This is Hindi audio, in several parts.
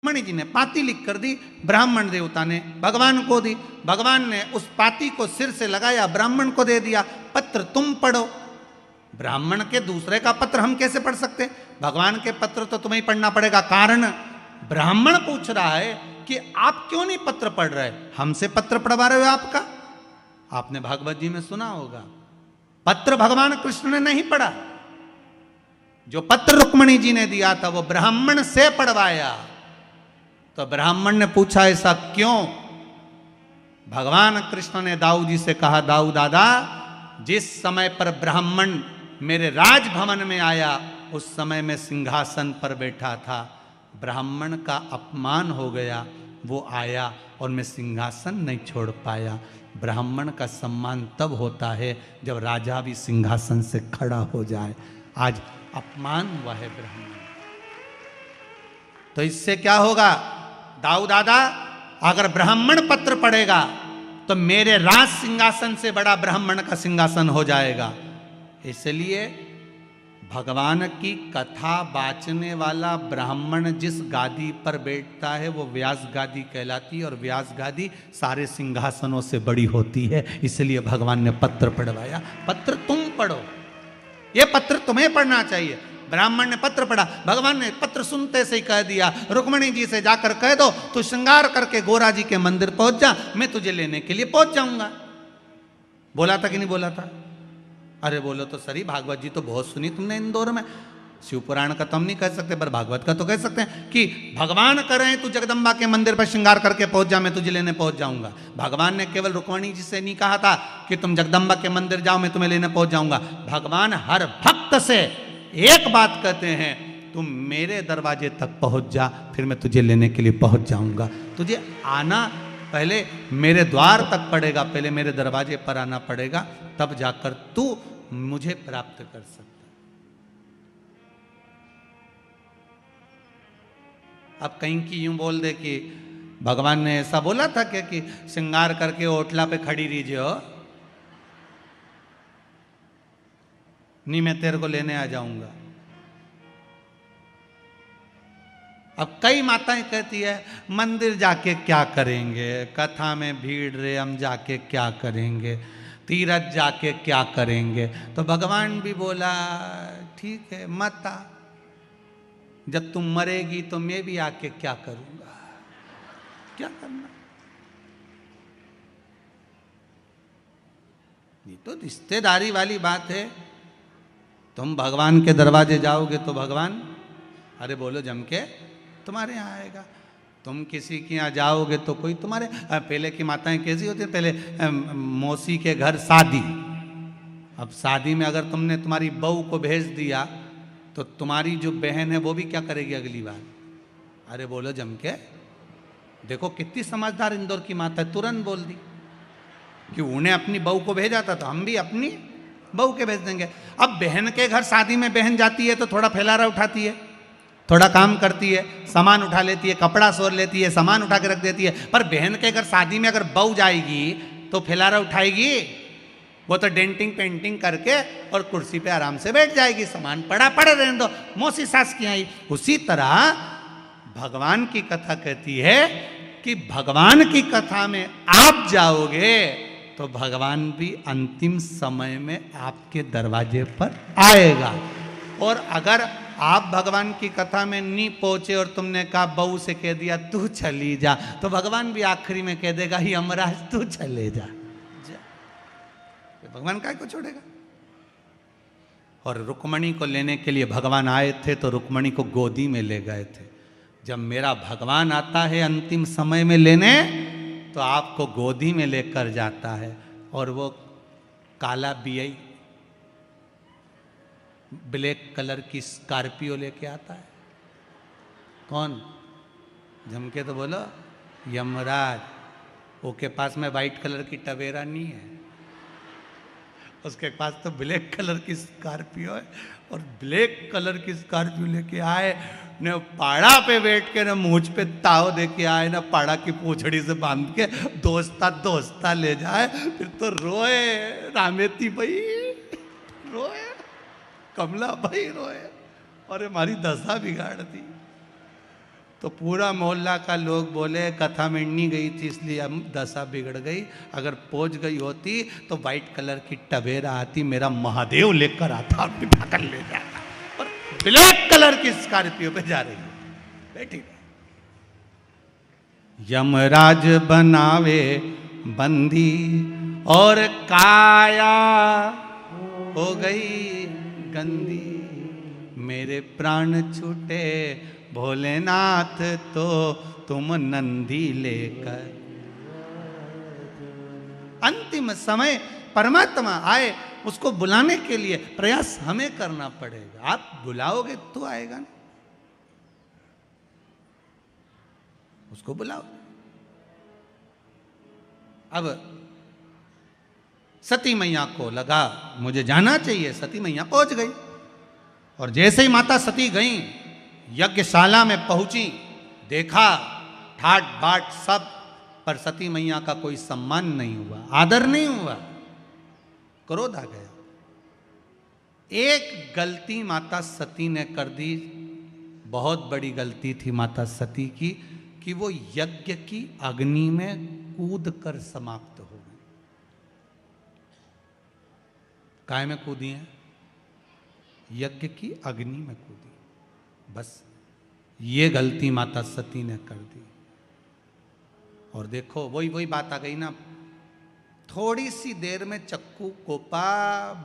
मणि जी ने पाती लिख कर दी, ब्राह्मण देवता ने भगवान को दी, भगवान ने उस पाती को सिर से लगाया, ब्राह्मण को दे दिया, पत्र तुम पढ़ो। ब्राह्मण के दूसरे का पत्र हम कैसे पढ़ सकते? भगवान के पत्र तो तुम्हें ही पढ़ना पड़ेगा। कारण ब्राह्मण पूछ रहा है कि आप क्यों नहीं पत्र पढ़ रहे, हमसे पत्र पढ़वा रहे हो आपका। आपने भागवत जी में सुना होगा, पत्र भगवान कृष्ण ने नहीं पढ़ा, जो पत्र रुक्मणी जी ने दिया था वो ब्राह्मण से पढ़वाया। तो ब्राह्मण ने पूछा ऐसा क्यों? भगवान कृष्ण ने दाऊ जी से कहा, दाऊ दादा, जिस समय पर ब्राह्मण मेरे राजभवन में आया उस समय मैं सिंहासन पर बैठा था, ब्राह्मण का अपमान हो गया, वो आया और मैं सिंहासन नहीं छोड़ पाया। ब्राह्मण का सम्मान तब होता है जब राजा भी सिंहासन से खड़ा हो जाए। आज अपमान हुआ है ब्राह्मण। तो इससे क्या होगा दाऊ दादा, अगर ब्राह्मण पत्र पढ़ेगा तो मेरे राज सिंहासन से बड़ा ब्राह्मण का सिंहासन हो जाएगा। इसलिए भगवान की कथा बाचने वाला ब्राह्मण जिस गादी पर बैठता है वो व्यास गादी कहलाती है, और व्यास गादी सारे सिंहासनों से बड़ी होती है। इसलिए भगवान ने पत्र पढ़वाया, पत्र तुम पढ़ो, ये पत्र तुम्हें पढ़ना चाहिए। ब्राह्मण ने पत्र पढ़ा, भगवान ने पत्र सुनते से ही कह दिया, रुक्मणी जी से जाकर कह दो तू श्रृंगार करके गोरा जी के मंदिर पहुंच जा, मैं तुझे लेने के लिए पहुंच जाऊंगा। बोला था कि नहीं बोला था? अरे बोलो तो सही, भागवत जी तो बहुत सुनी तुमने इंदौर में। शिव पुराण का तो हम नहीं कह सकते, पर भागवत का तो कह सकते हैं कि भगवान कह रहे हैं तू जगदम्बा के मंदिर पर श्रृंगार करके पहुंच जा, मैं तुझे लेने पहुंच जाऊंगा। भगवान ने केवल रुक्मणी जी से नहीं कहा था कि तुम जगदम्बा के मंदिर जाओ मैं तुम्हें लेने पहुंच जाऊंगा। भगवान हर भक्त से एक बात कहते हैं, तुम मेरे दरवाजे तक पहुंच जा, फिर मैं तुझे लेने के लिए पहुंच जाऊंगा। तुझे आना पहले मेरे द्वार तक पड़ेगा, पहले मेरे दरवाजे पर आना पड़ेगा, तब जाकर तू मुझे प्राप्त कर सकता। अब कहीं की यूं बोल दे कि भगवान ने ऐसा बोला था क्या कि श्रृंगार करके ओटला पे खड़ी रहीजिए हो, नहीं मैं तेरे को लेने आ जाऊंगा। अब कई माताएं कहती है मंदिर जाके क्या करेंगे, कथा में भीड़ रे हम जाके क्या करेंगे, तीरथ जाके क्या करेंगे। तो भगवान भी बोला ठीक है मत आ, जब तुम मरेगी तो मैं भी आके क्या करूंगा, क्या करना। ये तो रिश्तेदारी वाली बात है। तुम भगवान के दरवाजे जाओगे तो भगवान अरे बोलो जम के तुम्हारे यहाँ आएगा। तुम किसी के यहाँ जाओगे तो कोई तुम्हारे, पहले की माताएं कैसी होती है, पहले मौसी के घर शादी, अब शादी में अगर तुमने तुम्हारी बहू को भेज दिया तो तुम्हारी जो बहन है वो भी क्या करेगी अगली बार, अरे बोलो जम के। देखो कितनी समझदार इंदौर की माता है, तुरंत बोल दी कि उन्हें अपनी बहू को भेजा था तो हम भी अपनी बहू के भेज देंगे। अब बहन के घर शादी में बहन जाती है तो थोड़ा फैलारा उठाती है, थोड़ा काम करती है, सामान उठा लेती है, कपड़ा सोर लेती है, सामान उठा के रख देती है। पर बहन के घर शादी में अगर बहू जाएगी तो फैलारा उठाएगी? वो तो डेंटिंग पेंटिंग करके और कुर्सी पे आराम से बैठ जाएगी, सामान पड़ा पड़े रहने दो, मौसी सास की आई। उसी तरह भगवान की कथा कहती है कि भगवान की कथा में आप जाओगे तो भगवान भी अंतिम समय में आपके दरवाजे पर आएगा। और अगर आप भगवान की कथा में नहीं पहुंचे और तुमने कहा बहू से कह दिया तू चली जा, तो भगवान भी आखिरी में कह देगा ही यमराज तू चले जा, भगवान काय को छोड़ेगा। और रुक्मणी को लेने के लिए भगवान आए थे तो रुक्मणी को गोदी में ले गए थे। जब मेरा भगवान आता है अंतिम समय में लेने तो आपको गोदी में लेकर जाता है। और वो काला बीआई ब्लैक कलर की स्कॉर्पियो लेके आता है। कौन? झमके तो बोलो यमराज। उसके पास में वाइट कलर की टवेरा नहीं है, उसके पास तो ब्लैक कलर की स्कॉर्पियो है। और ब्लैक कलर की स्कॉर्पियो लेके आए, न पाड़ा पे बैठ के न मूछ पे ताव दे के आए, न पाड़ा की पूछड़ी से बांध के दोस्ता दोस्ता ले जाए। फिर तो रोए रामेती भाई, रोए कमला भाई, रोए। और हमारी दशा बिगाड़ दी। तो पूरा मोहल्ला का लोग बोले कथा मिड़नी गई थी इसलिए हम दशा बिगड़ गई, अगर पहुंच गई होती तो वाइट कलर की टवेरा आती, मेरा महादेव लेकर आता और बिठाकर ले जाता, और ब्लैक कलर की स्कॉर्पियो पे जा रही है, बैठी रही। यमराज बनावे बंदी और काया हो गई गंदी, मेरे प्राण छूटे भोलेनाथ तो तुम नंदी लेकर। अंतिम समय परमात्मा आए, उसको बुलाने के लिए प्रयास हमें करना पड़ेगा। आप बुलाओगे तो आएगा ना, उसको बुलाओ। अब सती मैया को लगा मुझे जाना चाहिए, सती मैया पहुंच गई, और जैसे ही माता सती गई यज्ञशाला में पहुंची, देखा ठाट बाट सब, पर सती मैया का कोई सम्मान नहीं हुआ, आदर नहीं हुआ, क्रोध आ गया। एक गलती माता सती ने कर दी, बहुत बड़ी गलती थी माता सती की, कि वो यज्ञ की अग्नि में कूद कर समाप्त हो गई। काय में कूदी है? यज्ञ की अग्नि में कूदी। बस ये गलती माता सती ने कर दी। और देखो वही बात आ गई ना, थोड़ी सी देर में चक्कू कोपा,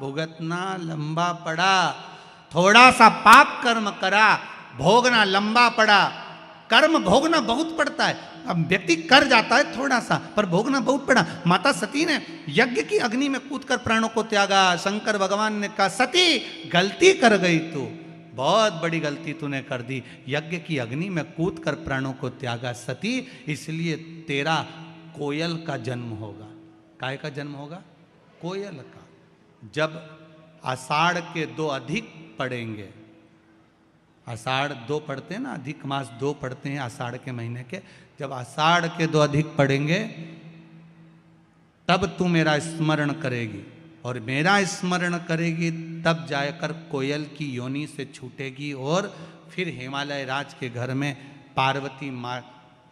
भुगतना लंबा पड़ा, थोड़ा सा पाप कर्म करा, भोगना लंबा पड़ा। कर्म भोगना बहुत पड़ता है, अब व्यक्ति कर जाता है थोड़ा सा, पर भोगना बहुत पड़ा। माता सती ने यज्ञ की अग्नि में कूदकर प्राणों को त्यागा। शंकर भगवान ने कहा सती गलती कर गई तू, बहुत बड़ी गलती तूने कर दी, यज्ञ की अग्नि में कूदकर प्राणों को त्यागा सती, इसलिए तेरा कोयल का जन्म होगा। काय का जन्म होगा? कोयल का। जब आषाढ़ के 2 अधिक पड़ेंगे, आषाढ़ 2 पढ़ते हैं ना, अधिक मास 2 पढ़ते हैं आषाढ़ के महीने के, जब आषाढ़ के 2 अधिक पढ़ेंगे तब तू मेरा स्मरण करेगी, और मेरा स्मरण करेगी तब जाकर कोयल की योनि से छूटेगी, और फिर हिमालय राज के घर में पार्वती माँ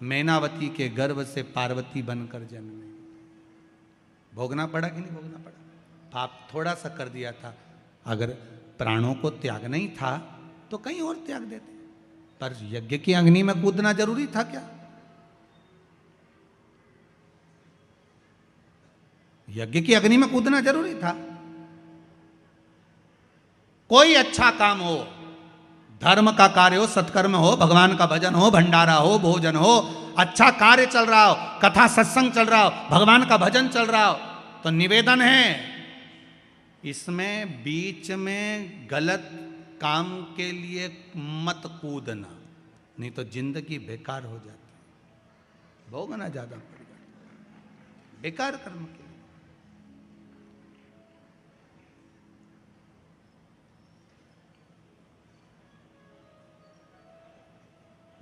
मैनावती के गर्भ से पार्वती बनकर जन्मेगी। भोगना पड़ा कि नहीं भोगना पड़ा? पाप थोड़ा सा कर दिया था, अगर प्राणों को त्यागना ही था तो कहीं और त्याग देते, पर यज्ञ की अग्नि में कूदना जरूरी था क्या? यज्ञ की अग्नि में कूदना जरूरी था? कोई अच्छा काम हो, धर्म का कार्य हो, सत्कर्म हो, भगवान का भजन हो, भंडारा हो, भोजन हो, अच्छा कार्य चल रहा हो, कथा सत्संग चल रहा हो, भगवान का भजन चल रहा हो, तो निवेदन है इसमें बीच में गलत काम के लिए मत कूदना, नहीं तो जिंदगी बेकार हो जाती है, भोगना ज्यादा पड़ जाता बेकार कर्म के लिए।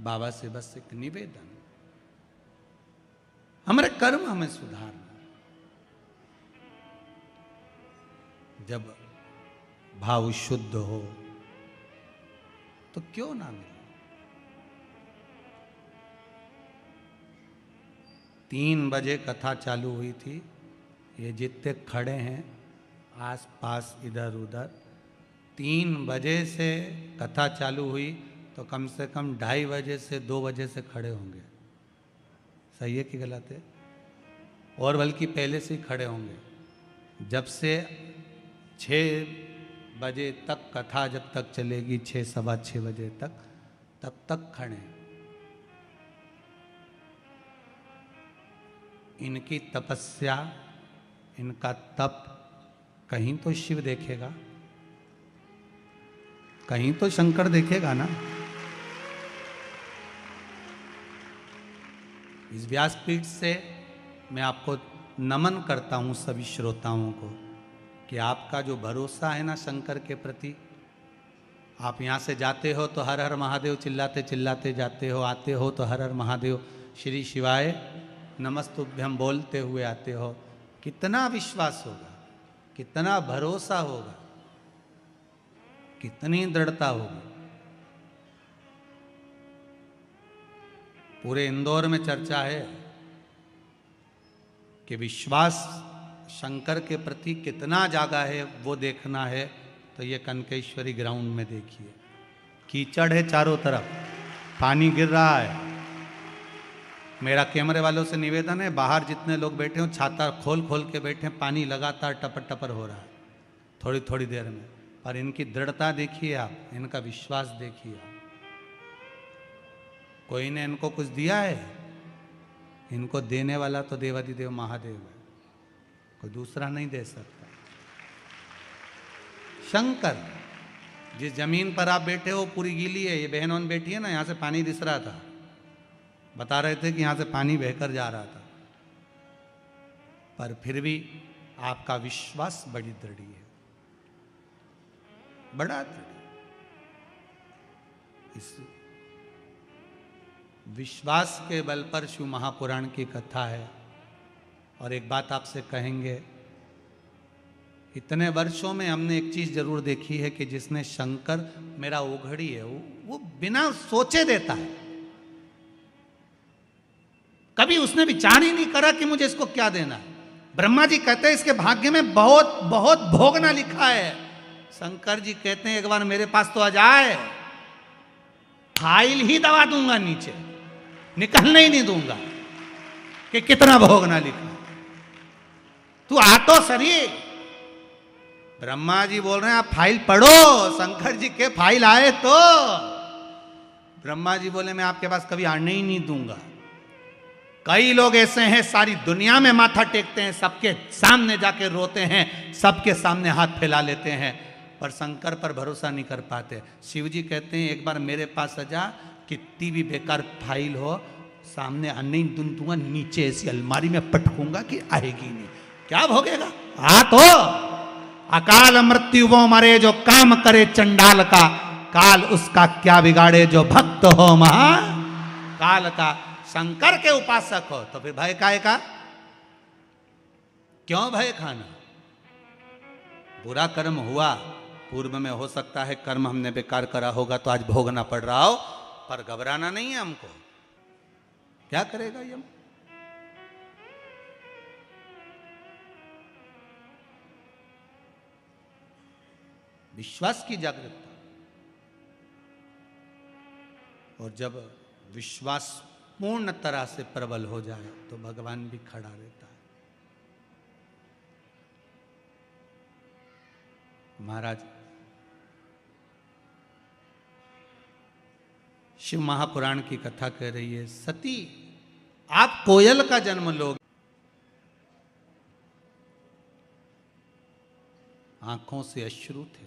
बाबा से बस एक निवेदन, हमारे कर्म हमें सुधारना। जब भाव शुद्ध हो तो क्यों ना मिले। 3 बजे कथा चालू हुई थी, ये जितने खड़े हैं आस पास इधर उधर, 3 बजे से कथा चालू हुई तो कम से कम 2:30 बजे से 2 बजे से खड़े होंगे। सही है कि गलत है? और बल्कि पहले से ही खड़े होंगे। जब से 6 बजे तक कथा जब तक चलेगी, 6 सवा 6 बजे तक, तब तक खड़े। इनकी तपस्या, इनका तप कहीं तो शिव देखेगा, कहीं तो शंकर देखेगा ना। इस व्यासपीठ से मैं आपको नमन करता हूँ सभी श्रोताओं को, कि आपका जो भरोसा है ना शंकर के प्रति, आप यहाँ से जाते हो तो हर हर महादेव चिल्लाते चिल्लाते जाते हो, आते हो तो हर हर महादेव श्री शिवाय नमस्तुभ्यम बोलते हुए आते हो। कितना विश्वास होगा, कितना भरोसा होगा, कितनी दृढ़ता होगी। पूरे इंदौर में चर्चा है कि विश्वास शंकर के प्रति कितना जागा है, वो देखना है तो ये कनकेश्वरी ग्राउंड में देखिए। कीचड़ है चारों तरफ, पानी गिर रहा है। मेरा कैमरे वालों से निवेदन है, बाहर जितने लोग बैठे हो छाता खोल खोल के बैठे, पानी लगातार टपर टपर हो रहा है थोड़ी थोड़ी देर में। पर इनकी दृढ़ता देखिए आप, इनका विश्वास देखिए आप। कोई ने इनको कुछ दिया है? इनको देने वाला तो देवाधिदेव महादेव है, कोई दूसरा नहीं दे सकता। शंकर, जिस जमीन पर आप बैठे हो पूरी गीली है, ये बहन बैठी है ना, यहां से पानी दिस रहा था, बता रहे थे कि यहां से पानी बहकर जा रहा था, पर फिर भी आपका विश्वास बड़ी दृढ़ है, बड़ा दृढ़। इस विश्वास के बल पर शिव महापुराण की कथा है। और एक बात आपसे कहेंगे, इतने वर्षों में हमने एक चीज जरूर देखी है कि जिसने शंकर मेरा ओघड़ी है, वो बिना सोचे देता है। कभी उसने विचार ही नहीं करा कि मुझे इसको क्या देना है। ब्रह्मा जी कहते हैं इसके भाग्य में बहुत बहुत भोगना लिखा है। शंकर जी कहते हैं एक बार मेरे पास तो आ जाए, फाइल ही दबा दूंगा नीचे, निकलने ही नहीं दूंगा कि कितना भोगना लिखा। तू आ तो सही। ब्रह्मा जी बोल रहे हैं आप फाइल पढ़ो। शंकर जी के फाइल आए तो ब्रह्मा जी बोले मैं आपके पास कभी आने ही नहीं दूंगा। कई लोग ऐसे हैं सारी दुनिया में माथा टेकते हैं, सबके सामने जाके रोते हैं, सबके सामने हाथ फैला लेते हैं, पर शंकर पर भरोसा नहीं कर पाते। शिव जी कहते हैं एक बार मेरे पास आ जा, कितनी भी बेकार फाइल हो सामने अन्य दूंगा, नीचे ऐसी अलमारी में पटकूंगा कि आएगी नहीं। क्या भोगेगा? आ तो अकाल मृत्यु वो मरे जो काम करे चंडाल का, काल उसका क्या बिगाड़े जो भक्त हो महा काल का। शंकर के उपासक हो तो फिर भय काहे का? क्यों भय खाना? बुरा कर्म हुआ पूर्व में, हो सकता है कर्म हमने बेकार करा होगा तो आज भोगना पड़ रहा हो, पर घबराना नहीं है हमको। क्या करेगा यम? विश्वास की जागरूकता। और जब विश्वास पूर्ण तरह से प्रबल हो जाए तो भगवान भी खड़ा रहता है। महाराज शिव महापुराण की कथा कह रही है, सती आप कोयल का जन्म लोगे, आंखों से अश्रु थे,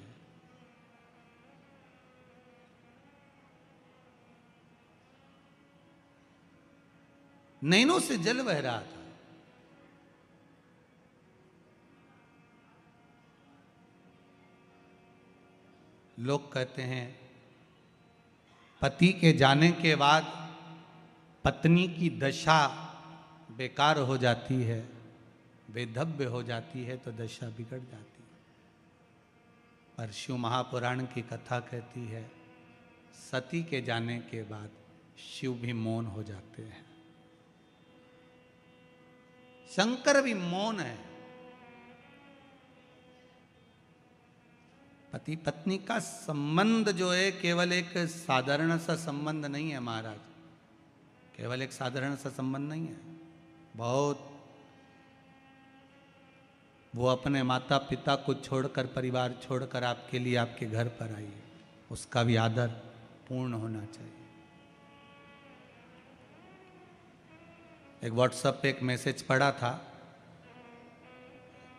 नैनों से जल बह रहा था। लोग कहते हैं पति के जाने के बाद पत्नी की दशा बेकार हो जाती है, बेधव्य हो जाती है, तो दशा बिगड़ जाती है। पर शिव महापुराण की कथा कहती है सती के जाने के बाद शिव भी मौन हो जाते हैं, शंकर भी मौन है। पति पत्नी का संबंध जो है केवल एक साधारण सा संबंध नहीं है महाराज, केवल एक साधारण सा संबंध नहीं है। बहुत, वो अपने माता पिता को छोड़कर, परिवार छोड़कर आपके लिए आपके घर पर आई है, उसका भी आदर पूर्ण होना चाहिए। एक व्हाट्सएप पे एक मैसेज पड़ा था,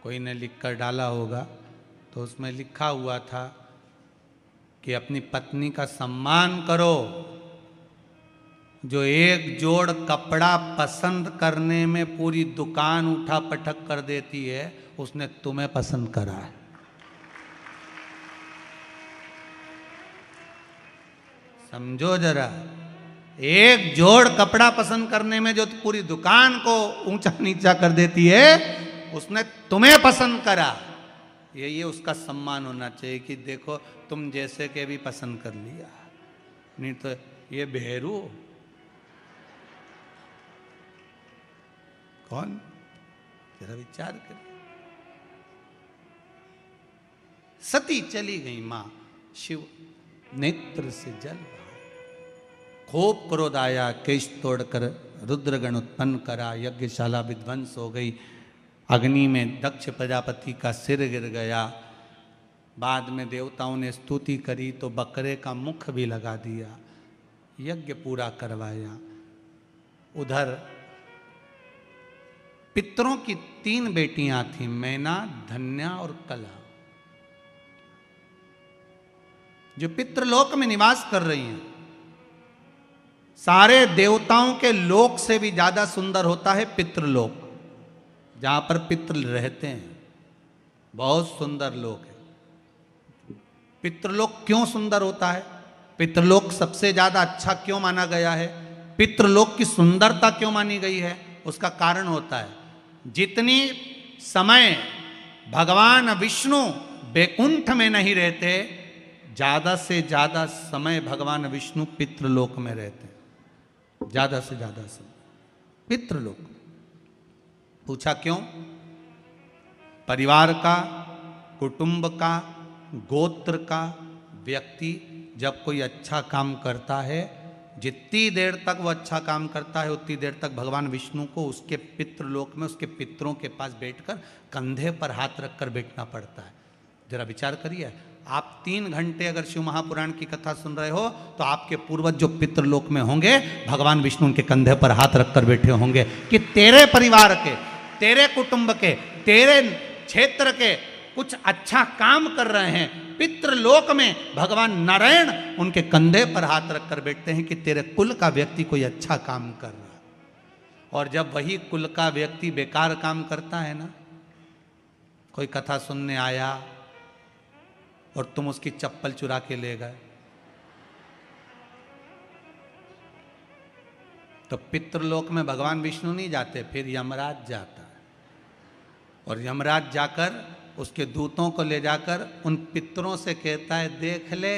कोई ने लिखकर डाला होगा, तो उसमें लिखा हुआ था कि अपनी पत्नी का सम्मान करो। जो एक जोड़ कपड़ा पसंद करने में पूरी दुकान उठा पटक कर देती है, उसने तुम्हें पसंद करा है। समझो जरा, एक जोड़ कपड़ा पसंद करने में जो पूरी दुकान को ऊंचा नीचा कर देती है, उसने तुम्हें पसंद करा। ये उसका सम्मान होना चाहिए कि देखो तुम जैसे के भी पसंद कर लिया, नहीं तो ये भेरू कौन? जरा विचार करिए। सती चली गई मां, शिव नेत्र से जल बहा, खूब क्रोध आया, केश तोड़कर रुद्रगण उत्पन्न करा, यज्ञशाला विध्वंस हो गई, अग्नि में दक्ष प्रजापति का सिर गिर गया। बाद में देवताओं ने स्तुति करी तो बकरे का मुख भी लगा दिया, यज्ञ पूरा करवाया। उधर पितरों की 3 बेटियां थीं, मैना, धन्या और कला, जो पितृलोक में निवास कर रही हैं। सारे देवताओं के लोक से भी ज्यादा सुंदर होता है पितृलोक, जहां पर पितृ रहते हैं। बहुत सुंदर लोक है। पितृलोक क्यों सुंदर होता है? पितृलोक सबसे ज्यादा अच्छा क्यों माना गया है? पितृलोक की सुंदरता क्यों मानी गई है? उसका कारण होता है, जितनी समय भगवान विष्णु बैकुंठ में नहीं रहते, ज्यादा से ज्यादा समय भगवान विष्णु पितृलोक में रहते हैं। ज्यादा से ज्यादा समय पितृलोक। पूछा क्यों? परिवार का, कुटुंब का, गोत्र का व्यक्ति जब कोई अच्छा काम करता है, जितनी देर तक वो अच्छा काम करता है उतनी देर तक भगवान विष्णु को उसके पितृलोक में उसके पितरों के पास बैठकर कंधे पर हाथ रखकर बैठना पड़ता है। जरा विचार करिए, आप 3 घंटे अगर शिव महापुराण की कथा सुन रहे हो तो आपके पूर्वज जो पितृलोक में होंगे, भगवान विष्णु उनके कंधे पर हाथ रखकर बैठे होंगे कि तेरे परिवार के, तेरे कुटुंब के, तेरे क्षेत्र के कुछ अच्छा काम कर रहे हैं। पितृलोक में भगवान नारायण उनके कंधे पर हाथ रखकर बैठते हैं कि तेरे कुल का व्यक्ति कोई अच्छा काम कर रहा है। और जब वही कुल का व्यक्ति बेकार काम करता है ना, कोई कथा सुनने आया और तुम उसकी चप्पल चुरा के ले गए, तो पितृलोक में भगवान विष्णु नहीं जाते, फिर यमराज जाता है। और यमराज जाकर उसके दूतों को ले जाकर उन पितरों से कहता है, देख ले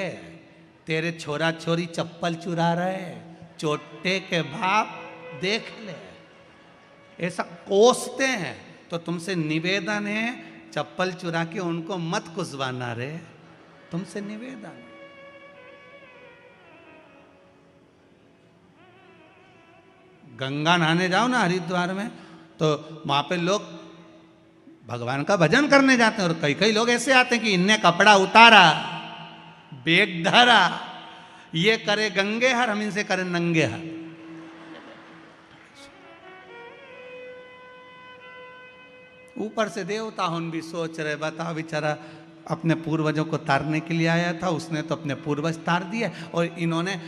तेरे छोरा छोरी चप्पल चुरा रहे, चोटे के बाप देख ले। ऐसा कोसते हैं। तो तुमसे निवेदन है, चप्पल चुरा के उनको मत कुसवाना रे, तुमसे निवेदन। गंगा नहाने जाओ ना हरिद्वार में, तो वहां पे लोग भगवान का भजन करने जाते हैं, और कई कई लोग ऐसे आते हैं कि इनने कपड़ा उतारा, बेग धरा, ये करे गंगे हर, हम इनसे करें नंगे हर। ऊपर से देवता हम भी सोच रहे, बताओ बेचारा अपने पूर्वजों को तारने के लिए आया था, उसने तो अपने पूर्वज तार दिए और इन्होंने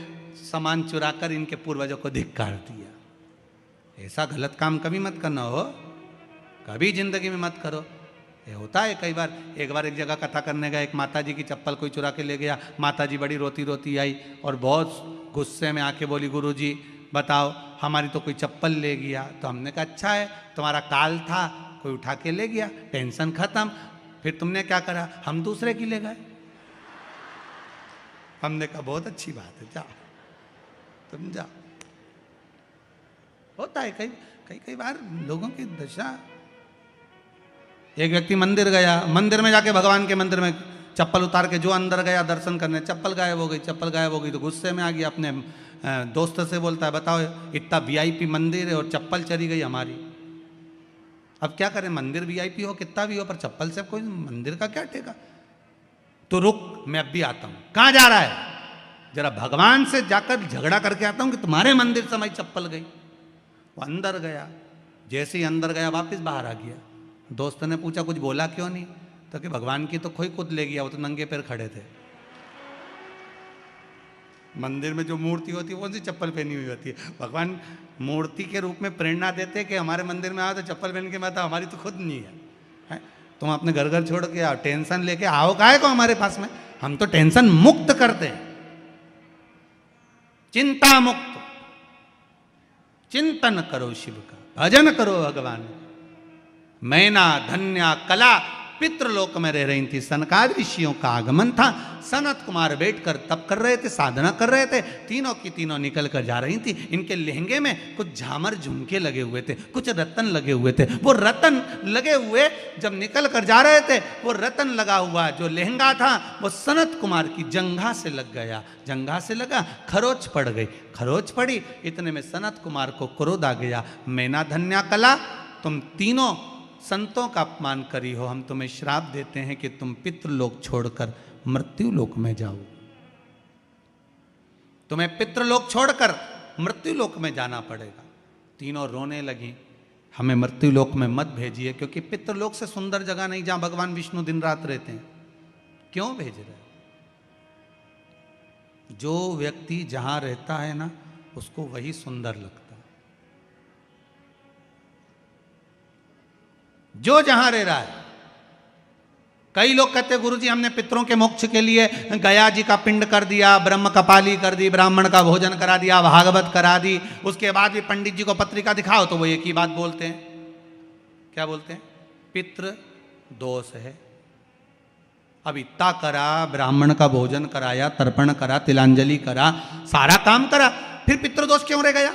सामान चुराकर इनके पूर्वजों को धिक्कार दिया। ऐसा गलत काम कभी मत करना हो, कभी जिंदगी में मत करो। ये होता है कई बार। एक बार एक जगह कथा करने गया, एक माताजी की चप्पल कोई चुरा के ले गया। माताजी बड़ी रोती रोती आई और बहुत गुस्से में आके बोली, गुरुजी बताओ हमारी तो कोई चप्पल ले गया। तो हमने कहा अच्छा है, तुम्हारा काल था, कोई उठा के ले गया, टेंशन खत्म। फिर तुमने क्या करा? हम दूसरे की ले गए। हमने कहा बहुत अच्छी बात है, जाओ तुम जाओ। होता है कई बार लोगों की दशा। एक व्यक्ति मंदिर गया, मंदिर में जाके भगवान के मंदिर में चप्पल उतार के जो अंदर गया दर्शन करने, चप्पल गायब हो गई। चप्पल गायब हो गई तो गुस्से में आ गया, अपने दोस्त से बोलता है, बताओ इतना वीआईपी मंदिर है और चप्पल चली गई हमारी, अब क्या करें? मंदिर वीआईपी हो कितना भी हो, पर चप्पल से कोई मंदिर का क्या टेका? तो रुक, मैं अब भी आता हूं। कहां जा रहा है? जरा भगवान से जाकर झगड़ा करके आता हूं कि तुम्हारे मंदिर से हमारी चप्पल गई। वो अंदर गया, जैसे ही अंदर गया वापस बाहर आ गया। दोस्त ने पूछा कुछ बोला क्यों नहीं? तो कि भगवान की तो कोई खुद ले गया, वो तो नंगे पैर खड़े थे। मंदिर में जो मूर्ति होती है कौन सी चप्पल पहनी हुई होती है? भगवान मूर्ति के रूप में प्रेरणा देते कि हमारे मंदिर में आओ तो चप्पल पहन के मत आओ, हमारी तो खुद नहीं है। तुम अपने घर घर छोड़ के आओ, टेंशन लेके आओ काहे को हमारे पास में? हम तो टेंशन मुक्त करते हैं, चिंता मुक्त। चिंतन करो शिव का, भजन करो भगवान। मैना, धन्या, कला पितृलोक में रह रही थी। सनकादि ऋषियों का आगमन था। सनत कुमार बैठकर तप कर रहे थे, साधना कर रहे थे। तीनों की तीनों निकल कर जा रही थी। इनके लहंगे में कुछ झामर झुमके लगे हुए थे, कुछ रतन लगे हुए थे। वो रतन लगे हुए जब निकल कर जा रहे थे, वो रतन लगा हुआ जो लहंगा था वो सनत कुमार की जंघा से लग गया। जंघा से लगा, खरोच पड़ गई। खरोच पड़ी, इतने में सनत कुमार को क्रोध आ गया। मैना धन्या कला, तुम तीनों संतों का अपमान करी हो, हम तुम्हें श्राप देते हैं कि तुम पितृलोक छोड़कर मृत्युलोक में जाओ। तुम्हें पितृलोक छोड़कर मृत्युलोक में जाना पड़ेगा। तीनों रोने लगी, हमें मृत्युलोक में मत भेजिए, क्योंकि पितृलोक से सुंदर जगह नहीं जहां भगवान विष्णु दिन रात रहते हैं। क्यों भेज रहे? जो व्यक्ति जहां रहता है ना, उसको वही सुंदर लगता है। जो जहां रह रहा है। कई लोग कहते हैं गुरुजी हमने पितरों के मोक्ष के लिए गया जी का पिंड कर दिया, ब्रह्म कपाली कर दी, ब्राह्मण का भोजन करा दिया, भागवत करा दी, उसके बाद भी पंडित जी को पत्रिका दिखाओ तो वो एक ही बात बोलते हैं। क्या बोलते हैं? पितृ दोष है। अब इतना करा, ब्राह्मण का भोजन कराया, तर्पण करा, तिलांजलि करा, सारा काम करा, फिर पितृदोष क्यों रह गया?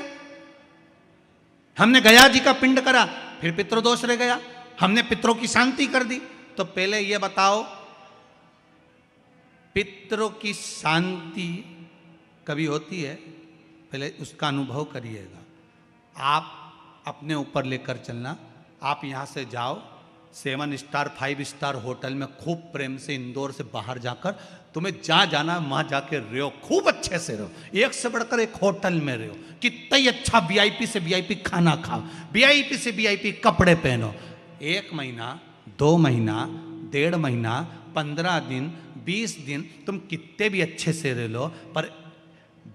हमने गया जी का पिंड करा, फिर पितृदोष रह गया। हमने पितरों की शांति कर दी। तो पहले ये बताओ, पितरों की शांति कभी होती है? पहले उसका अनुभव करिएगा। आप अपने ऊपर लेकर चलना। आप यहां से जाओ 7 स्टार 5 स्टार होटल में, खूब प्रेम से इंदौर से बाहर जाकर, तुम्हें जहां जाना वहां जाके रहो, खूब अच्छे से रहो, एक से बढ़कर एक होटल में रहो, कितना ही अच्छा वीआईपी से वीआईपी खाना खाओ, वीआईपी से वीआईपी कपड़े पहनो। 1 महीना, 2 महीना, 1.5 महीना, 15 दिन, 20 दिन तुम कितने भी अच्छे से रह लो, पर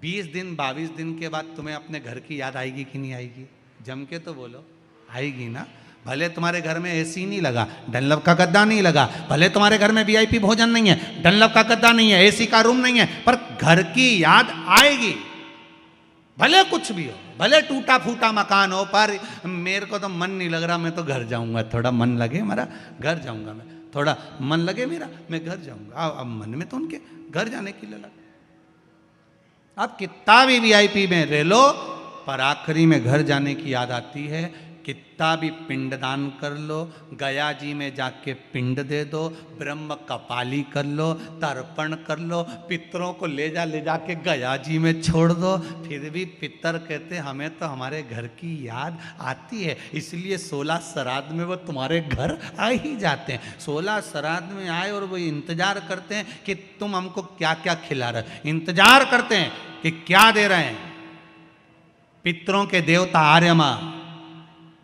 20 दिन 22 दिन के बाद तुम्हें अपने घर की याद आएगी कि नहीं आएगी? जम के तो बोलो, आएगी ना। भले तुम्हारे घर में एसी नहीं लगा, डनलप का गद्दा नहीं लगा, भले तुम्हारे घर में वीआईपी भोजन नहीं है, डनलप का गद्दा नहीं है, एसी का रूम नहीं है, पर घर की याद आएगी। भले कुछ भी हो, भले टूटा फूटा मकान हो, पर मेरे को तो मन नहीं लग रहा, मैं तो घर जाऊंगा। थोड़ा मन लगे मेरा, घर जाऊंगा। मैं थोड़ा मन लगे मेरा, मैं घर जाऊंगा। अब मन में तो उनके घर जाने के लिए लगा। आप कितना भी वीआईपी में रह लो, पर आखिरी में घर जाने की याद आती है। कितना भी पिंडदान कर लो, गया जी में जाके पिंड दे दो, ब्रह्म कपाली कर लो, तर्पण कर लो, पितरों को ले जाके गया जी में छोड़ दो, फिर भी पितर कहते हमें तो हमारे घर की याद आती है, इसलिए 16 श्राद्ध में वो तुम्हारे घर आ ही जाते हैं। 16 श्राद्ध में आए और वो इंतजार करते हैं कि तुम हमको क्या क्या खिला रहे हो, इंतजार करते हैं कि क्या दे रहे हैं। पितरों के देवता आर्यमा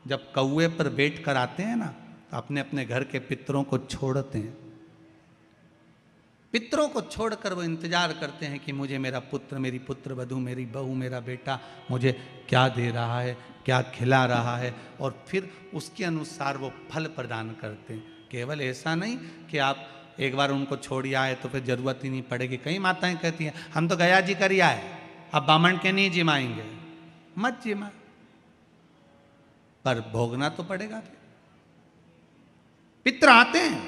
जब कौए पर बैठ कर आते हैं ना, तो अपने अपने घर के पितरों को छोड़ते हैं। पितरों को छोड़कर वो इंतजार करते हैं कि मुझे मेरा पुत्र, मेरी पुत्र वधू, मेरी बहू, मेरा बेटा मुझे क्या दे रहा है, क्या खिला रहा है, और फिर उसके अनुसार वो फल प्रदान करते हैं। केवल ऐसा नहीं कि आप एक बार उनको छोड़ आए तो फिर जरूरत ही नहीं पड़ेगी। कई माताएं कहती हैं हम तो गया जी कर आए, अब बामण के नहीं जिमाएंगे। मत जिमा, पर भोगना तो पड़ेगा। पितर आते हैं,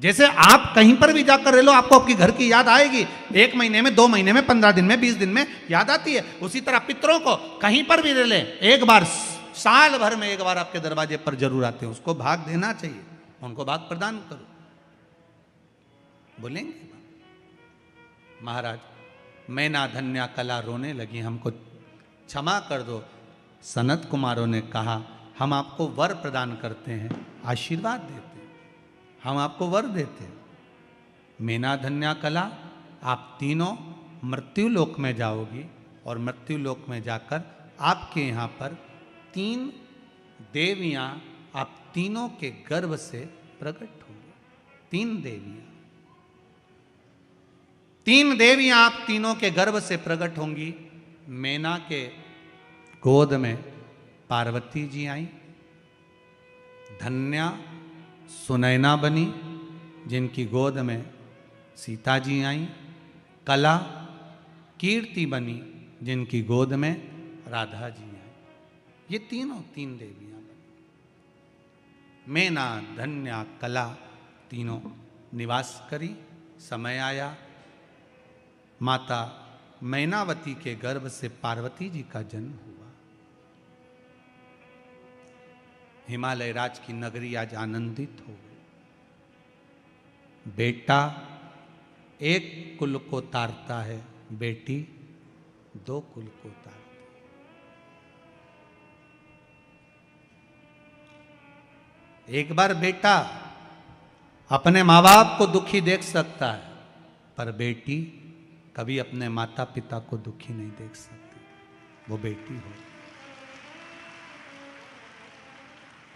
जैसे आप कहीं पर भी जाकर रह लो, आपको आपकी घर की याद आएगी। 1 महीने में, 2 महीने में, 15 दिन में, 20 दिन में याद आती है। उसी तरह पितरों को कहीं पर भी रह ले, एक बार साल भर में एक बार आपके दरवाजे पर जरूर आते हैं। उसको भाग देना चाहिए, उनको भाग प्रदान करो। बोलेंगे महाराज मैना धन्या कला रोने लगी, हमको क्षमा कर दो। सनत कुमारों ने कहा हम आपको वर प्रदान करते हैं, आशीर्वाद देते हैं, हम आपको वर देते हैं। मैना धन्या कला, आप तीनों मृत्युलोक में जाओगी, और मृत्युलोक में जाकर आपके यहाँ पर 3 देवियाँ आप तीनों के गर्भ से प्रकट होंगी। 3 देवियाँ, 3 देवियाँ आप तीनों के गर्भ से प्रकट होंगी। मैना के गोद में पार्वती जी आई, धन्या सुनैना बनी जिनकी गोद में सीता जी आई, कला कीर्ति बनी जिनकी गोद में राधा जी आई। ये तीनों 3 देवियां बनी। मैना धन्या कला तीनों निवास करी। समय आया, माता मैनावती के गर्भ से पार्वती जी का जन्म हुआ। हिमालय राज की नगरी आज आनंदित हो गई। बेटा एक कुल को तारता है, बेटी दो कुल को तारती। एक बार बेटा अपने माँ बाप को दुखी देख सकता है, पर बेटी कभी अपने माता पिता को दुखी नहीं देख सकती। वो बेटी हो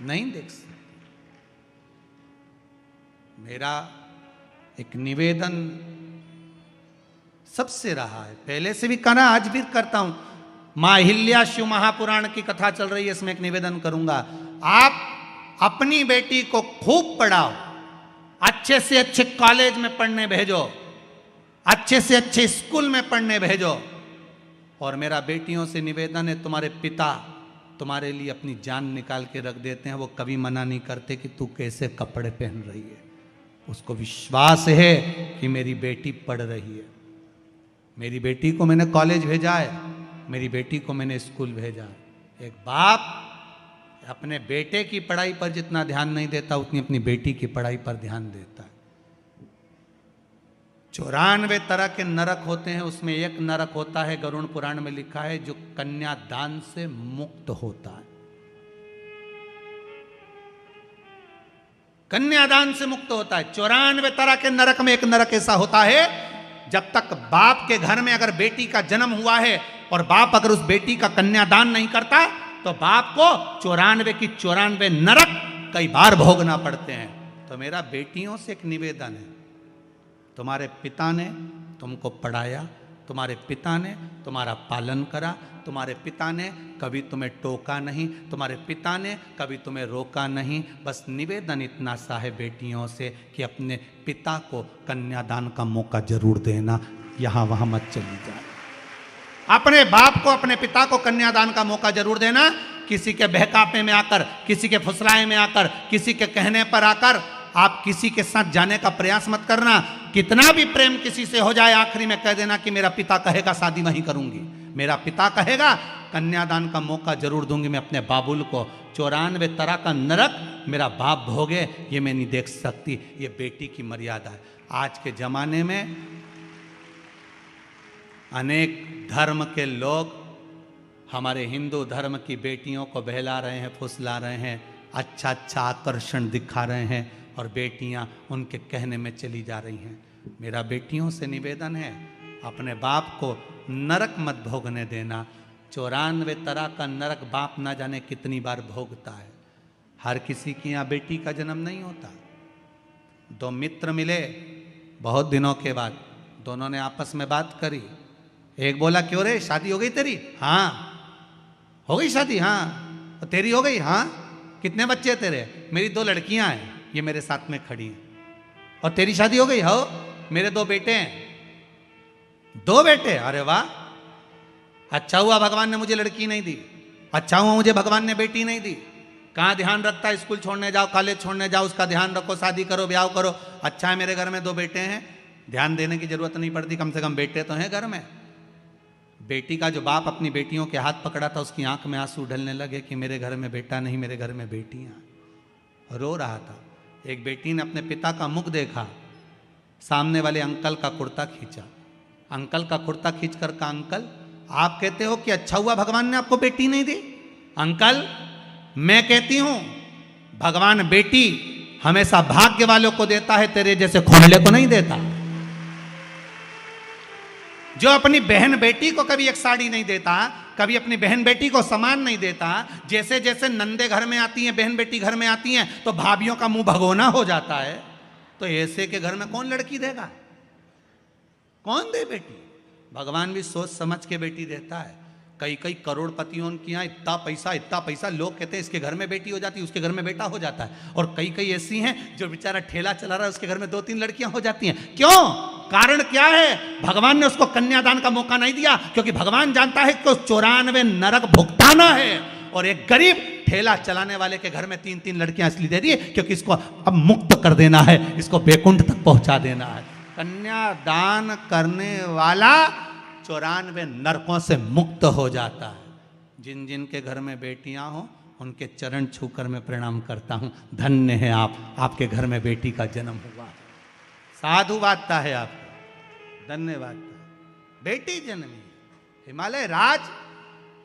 नहीं देख सकती। मेरा एक निवेदन सबसे रहा है, पहले से भी करना, आज भी करता हूं। मां अहिल्या शिव महापुराण की कथा चल रही है, इसमें एक निवेदन करूंगा। आप अपनी बेटी को खूब पढ़ाओ, अच्छे से अच्छे कॉलेज में पढ़ने भेजो, अच्छे से अच्छे स्कूल में पढ़ने भेजो। और मेरा बेटियों से निवेदन है, तुम्हारे पिता तुम्हारे लिए अपनी जान निकाल के रख देते हैं, वो कभी मना नहीं करते कि तू कैसे कपड़े पहन रही है। उसको विश्वास है कि मेरी बेटी पढ़ रही है। मेरी बेटी को मैंने कॉलेज भेजा है, मेरी बेटी को मैंने स्कूल भेजा है। एक बाप अपने बेटे की पढ़ाई पर जितना ध्यान नहीं देता, उतनी अपनी बेटी की पढ़ाई पर ध्यान देता है। 94 तरह के नरक होते हैं, उसमें एक नरक होता है, गरुड़ पुराण में लिखा है, जो कन्यादान से मुक्त होता है। कन्यादान से मुक्त होता है। 94 तरह के नरक में एक नरक ऐसा होता है, जब तक बाप के घर में अगर बेटी का जन्म हुआ है और बाप अगर उस बेटी का कन्यादान नहीं करता, तो बाप को 94 की 94 नरक कई बार भोगना पड़ते हैं। तो मेरा बेटियों से एक निवेदन है, तुम्हारे पिता ने तुमको पढ़ाया, तुम्हारे पिता ने तुम्हारा पालन करा, तुम्हारे पिता ने कभी तुम्हें टोका नहीं, तुम्हारे पिता ने कभी तुम्हें रोका नहीं। बस निवेदन इतना सा है बेटियों से कि अपने पिता को कन्यादान का मौका जरूर देना, यहाँ वहाँ मत चली जाए। अपने बाप को, अपने पिता को कन्यादान का मौका जरूर देना। किसी के बहकावे में आकर, किसी के फुसलाए में आकर, किसी के कहने पर आकर आप किसी के साथ जाने का प्रयास मत करना। कितना भी प्रेम किसी से हो जाए, आखिरी में कह देना कि मेरा पिता कहेगा शादी वहीं करूंगी, मेरा पिता कहेगा कन्यादान का मौका जरूर दूंगी मैं अपने बाबुल को। 94 तरह का नरक मेरा बाप भोगे, ये मैं नहीं देख सकती। ये बेटी की मर्यादा है। आज के जमाने में अनेक धर्म के लोग हमारे हिंदू धर्म की बेटियों को बहला रहे हैं, फुसला रहे हैं, अच्छा अच्छा आकर्षण दिखा रहे हैं, और बेटियां उनके कहने में चली जा रही हैं। मेरा बेटियों से निवेदन है, अपने बाप को नरक मत भोगने देना। 94 तरह का नरक बाप ना जाने कितनी बार भोगता है। हर किसी की यहाँ बेटी का जन्म नहीं होता। दो मित्र मिले बहुत दिनों के बाद, दोनों ने आपस में बात करी। एक बोला, क्यों रे शादी हो गई तेरी? हाँ। हो गई शादी? हाँ। तेरी हो गई? हाँ। कितने बच्चे तेरे? मेरी 2 लड़कियां हैं, ये मेरे साथ में खड़ी हैं। और तेरी शादी हो गई? हो, मेरे 2 बेटे हैं। 2 बेटे? अरे वाह, अच्छा हुआ भगवान ने मुझे लड़की नहीं दी, अच्छा हुआ मुझे भगवान ने बेटी नहीं दी। कहाँ ध्यान रखता है, स्कूल छोड़ने जाओ, कॉलेज छोड़ने जाओ, उसका ध्यान रखो, शादी करो, ब्याह करो। अच्छा है मेरे घर में 2 बेटे हैं, ध्यान देने की जरूरत नहीं पड़ती, कम से कम बेटे तो हैं घर में। बेटी का जो बाप अपनी बेटियों के हाथ पकड़ा था, उसकी आंख में आंसू ढलने लगे कि मेरे घर में बेटा नहीं, मेरे घर में बेटियां। रो रहा था। एक बेटी ने अपने पिता का मुख देखा, सामने वाले अंकल का कुर्ता खींचा। अंकल का कुर्ता खींच कर कहा, अंकल आप कहते हो कि अच्छा हुआ भगवान ने आपको बेटी नहीं दी? अंकल मैं कहती हूं भगवान बेटी हमेशा भाग्य वालों को देता है, तेरे जैसे खोखले को नहीं देता। जो अपनी बहन बेटी को कभी एक साड़ी नहीं देता, कभी अपनी बहन बेटी को सामान नहीं देता, जैसे जैसे नंदे घर में आती हैं, बहन बेटी घर में आती हैं, तो भाभियों का मुंह भगोना हो जाता है। तो ऐसे के घर में कौन लड़की देगा? कौन दे बेटी? भगवान भी सोच समझ के बेटी देता है। कई कई करोड़पतियों की यहाँ इतना पैसा, लोग कहते हैं इसके घर में बेटी हो जाती है, उसके घर में बेटा हो जाता है। और कई कई ऐसी हैं जो बेचारा ठेला चला रहा है, उसके घर में 2-3 लड़कियां हो जाती हैं। क्यों? कारण क्या है? भगवान ने उसको कन्यादान का मौका नहीं दिया, क्योंकि भगवान जानता है कि 94 नरक भुगताना है। और एक गरीब ठेला चलाने वाले के घर में 3-3 लड़कियां इसलिए दे दिए क्योंकि इसको अब मुक्त कर देना है, इसको बैकुंठ तक पहुंचा देना है। कन्यादान करने वाला 94 नरकों से मुक्त हो जाता है। जिन जिन के घर में बेटियां हो उनके चरण छूकर मैं प्रणाम करता हूं। धन्य है आप, आपके घर में बेटी का जन्म हुआ। साधुवादता है आपको, धन्यवाद। बेटी जन्मी, हिमालय राज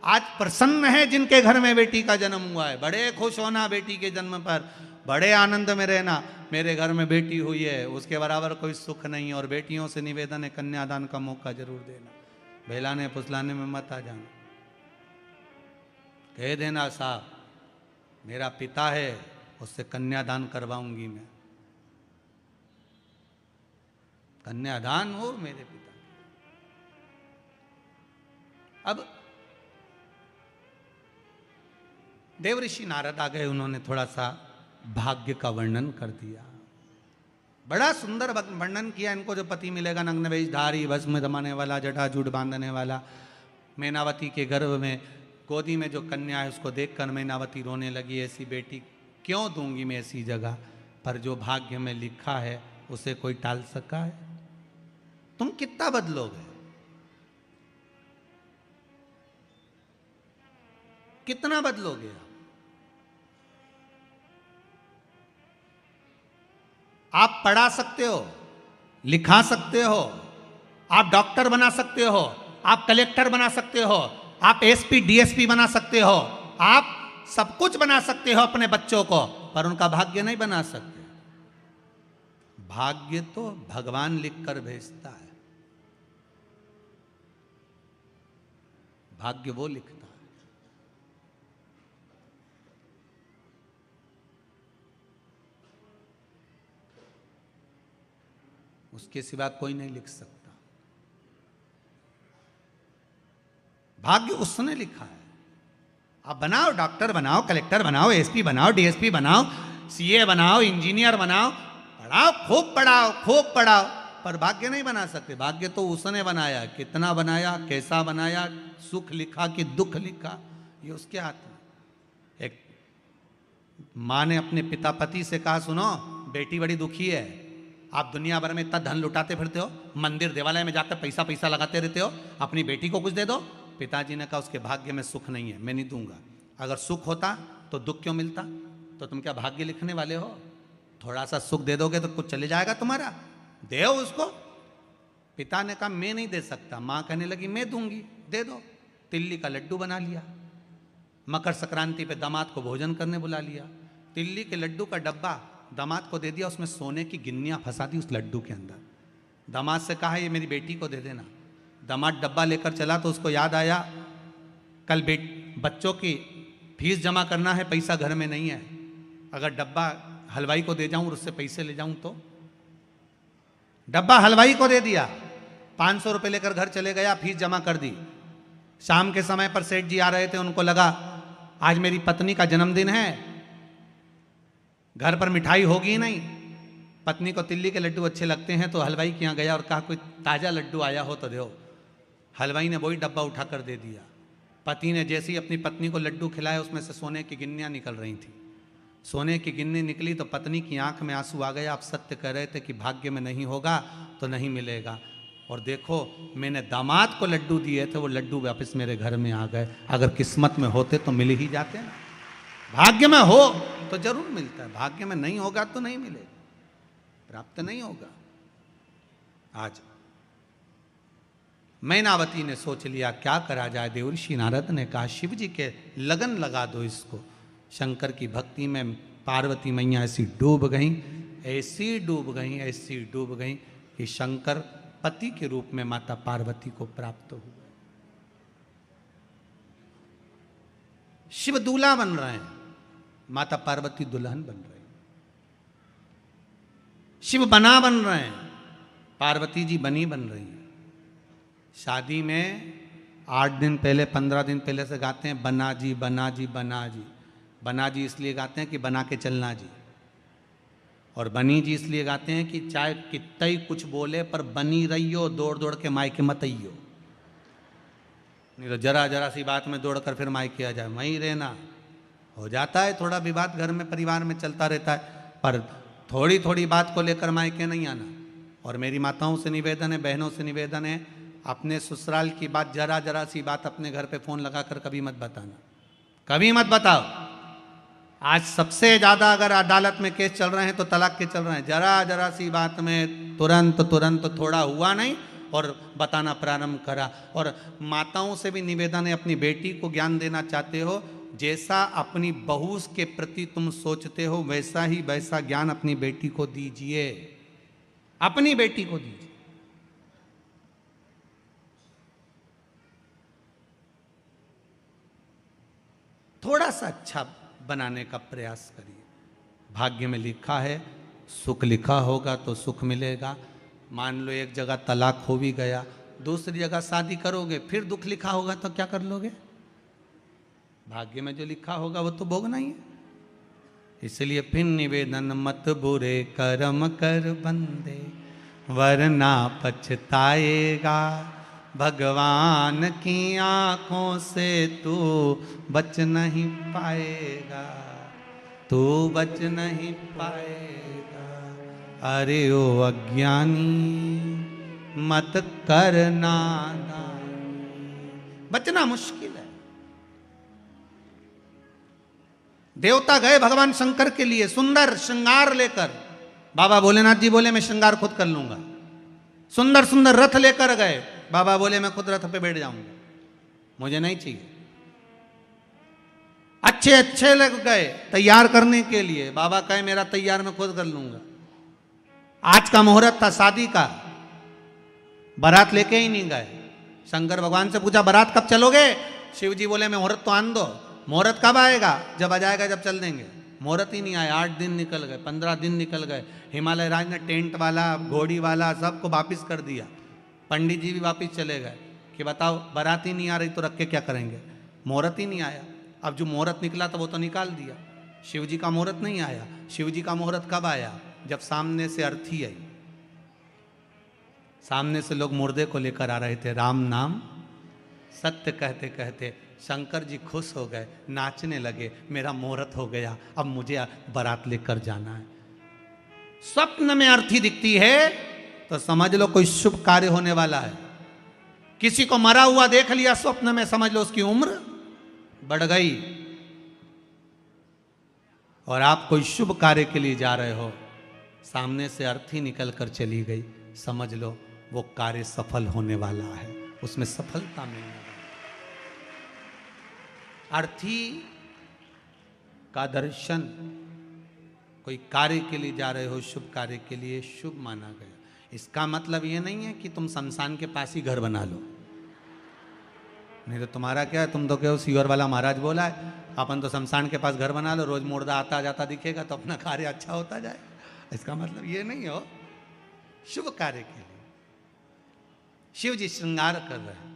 आज प्रसन्न है जिनके घर में बेटी का जन्म हुआ है। बड़े खुश होना बेटी के जन्म पर, बड़े आनंद में रहना। मेरे घर में बेटी हुई है, उसके बराबर कोई सुख नहीं। और बेटियों से निवेदन है, कन्यादान का मौका जरूर देना। बहलाने फुसलाने में मत आ जाना। कह देना साहब मेरा पिता है, उससे कन्यादान करवाऊंगी मैं। कन्यादान हो मेरे पिता। अब देवऋषि नारद आ गए, उन्होंने थोड़ा सा भाग्य का वर्णन कर दिया। बड़ा सुंदर वर्णन किया। इनको जो पति मिलेगा नग्न वेशधारी, भस्म दमाने वाला, जटाजूट बांधने वाला, मैनावती के गर्भ में गोदी में जो कन्या है उसको देखकर मैनावती रोने लगी, ऐसी बेटी क्यों दूंगी मैं ऐसी जगह पर। जो भाग्य में लिखा है उसे कोई टाल सका है? तुम कितना बदलोगे, कितना बदलोगे? आप पढ़ा सकते हो, लिखा सकते हो, आप डॉक्टर बना सकते हो, आप कलेक्टर बना सकते हो, आप एसपी डीएसपी बना सकते हो, आप सब कुछ बना सकते हो अपने बच्चों को, पर उनका भाग्य नहीं बना सकते। भाग्य तो भगवान लिखकर भेजता है, भाग्य वो लिखता है। उसके सिवा कोई नहीं लिख सकता। भाग्य उसने लिखा है। आप बनाओ, डॉक्टर बनाओ, कलेक्टर बनाओ, एसपी बनाओ, डीएसपी बनाओ, सीए बनाओ, इंजीनियर बनाओ, पढ़ाओ, खूब पढ़ाओ, खूब पढ़ाओ, पर भाग्य नहीं बना सकते। भाग्य तो उसने बनाया। कितना बनाया, कैसा बनाया, सुख लिखा कि दुख लिखा, ये उसके हाथ में। एक माँ ने अपने पिता पति से कहा, सुनो बेटी बड़ी दुखी है, आप दुनिया भर में इतना धन लुटाते फिरते हो, मंदिर देवालय में जाकर पैसा पैसा लगाते रहते हो, अपनी बेटी को कुछ दे दो। पिताजी ने कहा उसके भाग्य में सुख नहीं है, मैं नहीं दूंगा। अगर सुख होता तो दुख क्यों मिलता? तो तुम क्या भाग्य लिखने वाले हो? थोड़ा सा सुख दे दोगे तो कुछ चले जाएगा तुम्हारा, दे उसको। पिता ने कहा मैं नहीं दे सकता। माँ कहने लगी मैं दूंगी, दे दो। तिल्ली का लड्डू बना लिया, मकर संक्रांति पे दामाद को भोजन करने बुला लिया। तिल्ली के लड्डू का डब्बा दामाद को दे दिया, उसमें सोने की गिन्नियां फंसा दी उस लड्डू के अंदर। दामाद से कहा ये मेरी बेटी को दे देना। दामाद डब्बा लेकर चला तो उसको याद आया कल बच्चों की फीस जमा करना है, पैसा घर में नहीं है। अगर डब्बा हलवाई को दे जाऊं और उससे पैसे ले जाऊं तो? डब्बा हलवाई को दे दिया, 500 रुपये लेकर घर चले गया, फीस जमा कर दी। शाम के समय पर सेठ जी आ रहे थे, उनको लगा आज मेरी पत्नी का जन्मदिन है, घर पर मिठाई होगी नहीं। पत्नी को तिल्ली के लड्डू अच्छे लगते हैं तो हलवाई के यहाँ गया और कहा कोई ताज़ा लड्डू आया हो तो दो। हलवाई ने वही डब्बा उठाकर दे दिया। पति ने जैसे ही अपनी पत्नी को लड्डू खिलाया उसमें से सोने की गिन्नियाँ निकल रही थी। सोने की गिन्नी निकली तो पत्नी की आंख में आंसू आ गए। आप सत्य कह रहे थे कि भाग्य में नहीं होगा तो नहीं मिलेगा, और देखो मैंने दामाद को लड्डू दिए थे, वो लड्डू वापस मेरे घर में आ गए। अगर किस्मत में होते तो मिल ही जाते ना। भाग्य में हो तो जरूर मिलता है, भाग्य में नहीं होगा तो नहीं मिलेगा, प्राप्त नहीं होगा। आज मैनावती ने सोच लिया क्या करा जाए। देवर्षि नारद ने कहा शिव जी के लगन लगा दो इसको। शंकर की भक्ति में पार्वती मैया ऐसी डूब गई, ऐसी डूब गई, ऐसी डूब गई कि शंकर पति के रूप में माता पार्वती को प्राप्त हुए। शिव दूल्हा बन रहे हैं, माता पार्वती दुल्हन बन रही। शिव बना बन रहे हैं, पार्वती जी बनी बन रही हैं। शादी में 8 दिन पहले 15 दिन पहले से गाते हैं बना जी बना जी बना जी। बना जी इसलिए गाते हैं कि बना के चलना जी, और बनी जी इसलिए गाते हैं कि चाहे कितना ही कुछ बोले पर बनी रहियो, दौड़ दौड़ के मायके मत आइयो। नहीं तो जरा जरा सी बात में दौड़ कर फिर मायके आ जाए, वहीं रहना हो जाता है थोड़ा विवाद घर में परिवार में चलता रहता है, पर थोड़ी थोड़ी बात को लेकर मायके नहीं आना। और मेरी माताओं से निवेदन है, बहनों से निवेदन है, अपने ससुराल की बात जरा जरा सी बात अपने घर पे फोन लगाकर कभी मत बताना, कभी मत बताओ। आज सबसे ज्यादा अगर अदालत में केस चल रहे हैं तो तलाक के चल रहे हैं, जरा जरा सी बात में तुरंत तुरंत थोड़ा हुआ नहीं और बताना प्रारंभ करा। और माताओं से भी निवेदन है, अपनी बेटी को ज्ञान देना चाहते हो, जैसा अपनी बहू के प्रति तुम सोचते हो वैसा ही वैसा ज्ञान अपनी बेटी को दीजिए, अपनी बेटी को दीजिए। थोड़ा सा अच्छा बनाने का प्रयास करिए। भाग्य में लिखा है, सुख लिखा होगा तो सुख मिलेगा। मान लो एक जगह तलाक हो भी गया, दूसरी जगह शादी करोगे, फिर दुख लिखा होगा तो क्या कर लोगे? भाग्य में जो लिखा होगा वो तो भोगना ही है। इसलिए फिर निवेदन, मत बुरे कर्म कर बंदे वरना पछताएगा, भगवान की आंखों से तू बच नहीं पाएगा, तू बच नहीं पाएगा। अरे ओ अज्ञानी मत करना नादानी। बचना मुश्किल है। देवता गए भगवान शंकर के लिए सुंदर श्रृंगार लेकर, बाबा भोलेनाथ जी बोले मैं श्रृंगार खुद कर लूंगा। सुंदर सुंदर रथ लेकर गए, बाबा बोले मैं खुद रथ पे बैठ जाऊंगा, मुझे नहीं चाहिए। अच्छे अच्छे लोग गए तैयार करने के लिए, बाबा कहे मेरा तैयार मैं खुद कर लूंगा। आज का मुहूर्त था शादी का, बारात लेके ही नहीं गए। शंकर भगवान से पूछा बारात कब चलोगे? शिव जी बोले मैं मुहूर्त तो आन दो। मुहूर्त कब आएगा? जब आ जाएगा जब चल देंगे। मुहूर्त ही नहीं आया, 8 दिन निकल गए, 15 दिन निकल गए। हिमालय राज ने टेंट वाला, घोड़ी वाला सबको वापिस कर दिया। पंडित जी भी वापिस चले गए कि बताओ बारात ही नहीं आ रही तो रख के क्या करेंगे? मुहूर्त ही नहीं आया। अब जो मुहूर्त निकला था वो तो निकाल दिया। शिव जी का मुहूर्त नहीं आया। शिव जी का मुहूर्त कब आया? जब सामने से अर्थी आई, सामने से लोग मुर्दे को लेकर आ रहे थे। राम नाम सत्य कहते कहते शंकर जी खुश हो गए, नाचने लगे, मेरा मुहूर्त हो गया, अब मुझे बारात लेकर जाना है। स्वप्न में अर्थी दिखती है तो समझ लो कोई शुभ कार्य होने वाला है। किसी को मरा हुआ देख लिया स्वप्न में, समझ लो उसकी उम्र बढ़ गई। और आप कोई शुभ कार्य के लिए जा रहे हो, सामने से अर्थी निकल कर चली गई, समझ लो वो कार्य सफल होने वाला है, उसमें सफलता मिलने वाली। अर्थी का दर्शन, कोई कार्य के लिए जा रहे हो, शुभ कार्य के लिए, शुभ माना गया। इसका मतलब ये नहीं है कि तुम शमशान के पास ही घर बना लो। नहीं तो तुम्हारा क्या है, तुम तो कहो सीवर वाला महाराज बोला है, अपन तो शमशान के पास घर बना लो, रोज मुर्दा आता जाता दिखेगा तो अपना कार्य अच्छा होता जाए। इसका मतलब ये नहीं हो। शुभ कार्य के लिए शिव जी श्रृंगार कर रहे हैं।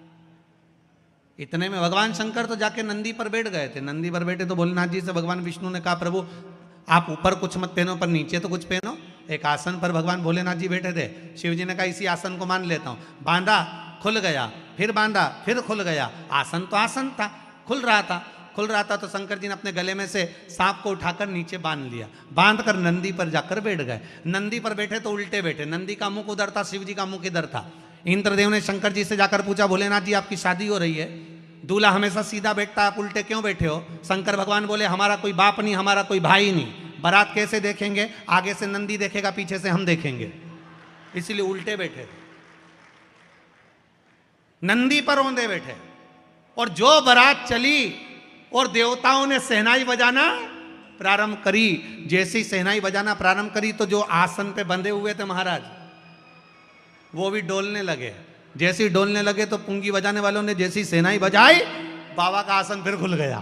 इतने में भगवान शंकर तो जाके नंदी पर बैठ गए थे। नंदी पर बैठे तो भोलेनाथ जी से भगवान विष्णु ने कहा प्रभु आप ऊपर कुछ मत पहनो पर नीचे तो कुछ पहनो। एक आसन पर भगवान भोलेनाथ जी बैठे थे। शिव जी ने कहा इसी आसन को मान लेता हूं। बांधा, खुल गया, फिर बांधा, फिर खुल गया। आसन तो आसन था, खुल रहा था तो शंकर जी ने अपने गले में से सांप को उठाकर नीचे बांध लिया। बांध कर नंदी पर जाकर बैठ गए। नंदी पर बैठे तो उल्टे बैठे, नंदी का मुख उधर था, शिव जी का मुख इधर था। इंद्रदेव ने शंकर जी से जाकर पूछा भोलेनाथ जी आपकी शादी हो रही है, दूल्हा हमेशा सीधा बैठता है, आप उल्टे क्यों बैठे हो? शंकर भगवान बोले हमारा कोई बाप नहीं, हमारा कोई भाई नहीं, बारात कैसे देखेंगे? आगे से नंदी देखेगा, पीछे से हम देखेंगे, इसलिए उल्टे बैठे। नंदी पर औंधे बैठे। और जो बारात चली और देवताओं ने शहनाई बजाना प्रारंभ करी, जैसे ही शहनाई बजाना प्रारंभ करी तो जो आसन पे बंधे हुए थे महाराज वो भी डोलने लगे। जैसे ही डोलने लगे तो पुंगी बजाने वालों ने जैसी शहनाई बजाई, बाबा का आसन फिर खुल गया।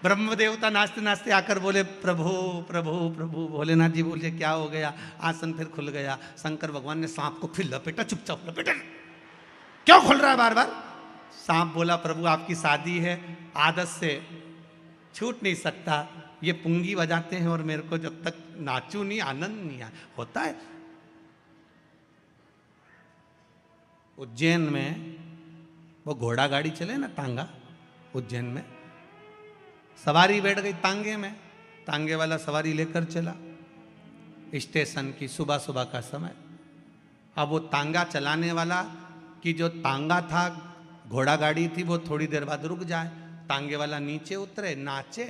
ब्रह्म देवता नाचते नाचते आकर बोले प्रभु प्रभु प्रभु। भोलेनाथ जी बोले क्या हो गया? आसन फिर खुल गया। शंकर भगवान ने सांप को फिर लपेटा, चुपचाप लपेटा, क्यों खुल रहा है बार बार? सांप बोला प्रभु आपकी शादी है, आदत से छूट नहीं सकता, ये पुंगी बजाते हैं और मेरे को जब तक नाचू नहीं आनंद नहीं होता है। उज्जैन में वो घोड़ा गाड़ी चले ना, तांगा, उज्जैन में सवारी बैठ गई तांगे में, तांगे वाला सवारी लेकर चला स्टेशन की, सुबह सुबह का समय। अब वो तांगा चलाने वाला की जो तांगा था, घोड़ा गाड़ी थी, वो थोड़ी देर बाद रुक जाए। तांगे वाला नीचे उतरे, नाचे,